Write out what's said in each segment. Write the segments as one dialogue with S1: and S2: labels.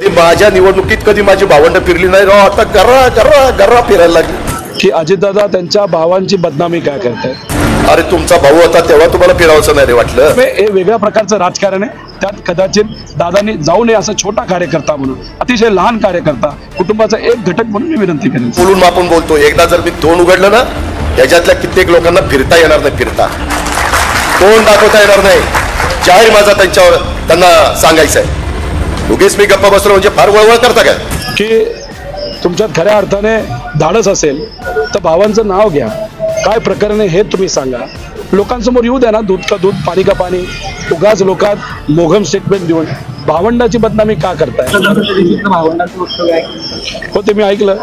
S1: माझ्या निवडणुकीत कधी माझी भावंड फिरली नाही राव, आता गर्रा गर्रा गर्रा फिरायला लागली
S2: की अजितदादा त्यांच्या भावांची बदनामी काय करतायत।
S1: अरे तुमचा भाऊ होता तेव्हा तुम्हाला फिरावचं नाही रे वाटलं?
S2: हे वेगळ्या प्रकारचं राजकारण आहे। त्यात कदाचित दादांनी जाऊ नये असं छोटा कार्यकर्ता म्हणून, अतिशय लहान कार्यकर्ता, कुटुंबाचा एक घटक म्हणून मी विनंती करेन।
S1: बोलून मापून बोलतो, एकदा जर मी तोंड उघडलं ना याच्यातल्या कित्येक लोकांना फिरता येणार नाही, फिरता तोंड दाखवता येणार नाही। जाहीर माझा त्यांना सांगायचं आहे, उगीच मी गप्पा बसलो म्हणजे फार वळवळ करता काय?
S2: की तुमच्यात खऱ्या अर्थाने धाडस असेल तर भावांचं नाव घ्या, काय प्रकरण आहे हे तुम्ही सांगा, लोकांसमोर येऊ द्या ना। दूध का दूध पाणी का पाणी, उगाच लोकात मोघम स्टेटमेंट देऊन भावंडाची बदनामी का करताय? हो ते मी ऐकलं।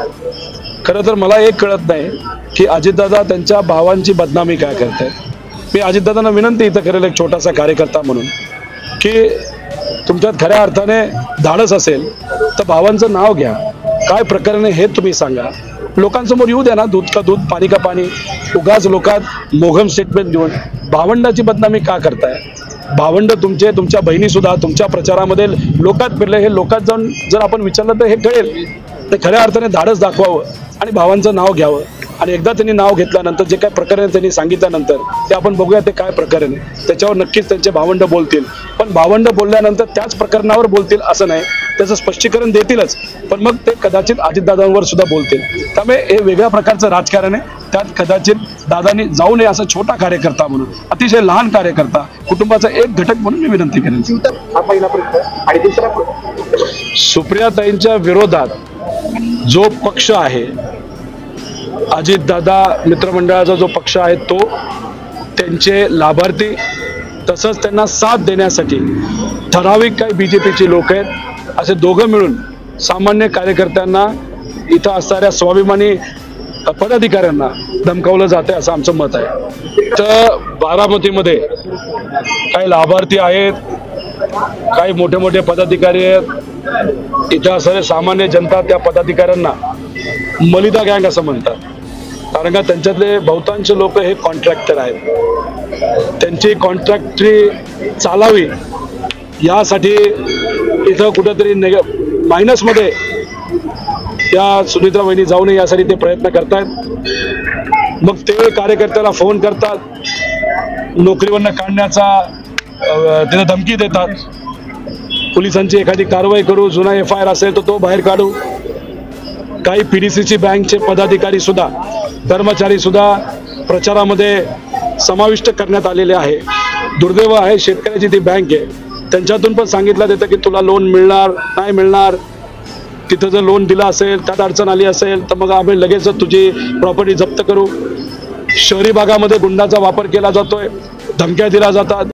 S2: खरं तर मला एक कळत नाही की अजितदादा त्यांच्या भावांची बदनामी काय करतायत। मी अजितदादांना विनंती इथं करेल एक छोटासा कार्यकर्ता म्हणून की तुमच्यात खऱ्या अर्थाने धाडस असेल तर भावांचं नाव घ्या, काय प्रकरण आहे हे तुम्ही सांगा, लोकांसमोर येऊ द्या ना। दूध का दूध पाणी का पाणी, उगाच लोकात मोघम स्टेटमेंट देऊन भावंडाची बदनामी का करताय? भावंड तुमच्या बहिणी सुद्धा तुमच्या प्रचारामध्ये लोकात फिरले, हे लोकात जाऊन जर आपण विचारलं तर हे कळेल। ते खऱ्या अर्थाने धाडस दाखवावं आणि भावांचं नाव घ्यावं, आणि एकदा त्यांनी नाव घेतल्यानंतर जे काय प्रकरण त्यांनी सांगितल्यानंतर ते आपण बघूया ते काय प्रकरण आहे। त्याच्यावर नक्कीच त्यांचे भावंड बोलतील, पण भावंड बोलल्यानंतर त्याच प्रकरणावर बोलतील असं नाही, त्याचं स्पष्टीकरण देतीलच, पण मग ते कदाचित अजितदादांवर सुद्धा बोलतील। त्यामुळे हे वेगळ्या प्रकारचं राजकारण आहे। त्यात कदाचित दादांनी जाऊ नये असं छोटा कार्यकर्ता म्हणून, अतिशय लहान कार्यकर्ता, कुटुंबाचा एक घटक म्हणून मी विनंती करेन। सुप्रियाताईंच्या विरोधात जो पक्ष आहे, अजितदादा मित्रमंडळाचा जो पक्ष आहे तो, त्यांचे लाभार्थी, तसंच त्यांना साथ देण्यासाठी ठराविक काही बीजेपीची लोक आहेत, असे दोघं मिळून सामान्य कार्यकर्त्यांना, इथं असणाऱ्या स्वाभिमानी पदाधिकाऱ्यांना धमकावलं जाते असं आमचं मत आहे। तर बारामतीमध्ये काही लाभार्थी आहेत, काही मोठे मोठे पदाधिकारी आहेत, इथं असणारे सामान्य जनता त्या पदाधिकाऱ्यांना मलिदा गँग असं म्हणतात, कारण का त्यांच्यातले बहुतांश लोक हे कॉन्ट्रॅक्टर आहेत। त्यांची कॉन्ट्रॅक्टरी चालावी यासाठी इथं कुठेतरी मायनसमध्ये त्या सुनीत्रा वहिनी जाऊ नये यासाठी ते प्रयत्न करतायत। मग ते कार्यकर्त्याला फोन करतात, नोकरीवरनं काढण्याचा त्याला धमकी देतात, पोलिसांची एखादी कारवाई करू, जुना FIR असेल तर तो बाहेर काढू। काही PDCC बँकचे पदाधिकारी सुद्धा, कर्मचारी सुद्धा प्रचारामध्ये समाविष्ट करण्यात आलेले आहे। दुर्दैव आहे, शेतकऱ्याची ती बँक आहे, त्यांच्यातून पण सांगितलं जातं की तुला लोन मिळणार नाही मिळणार, तिथं जर लोन दिलं असेल, त्यात अडचण आली असेल तर मग आम्ही लगेच तुझी प्रॉपर्टी जप्त करू। शहरी भागामध्ये गुंडाचा वापर केला जातोय, धमक्या दिल्या जातात।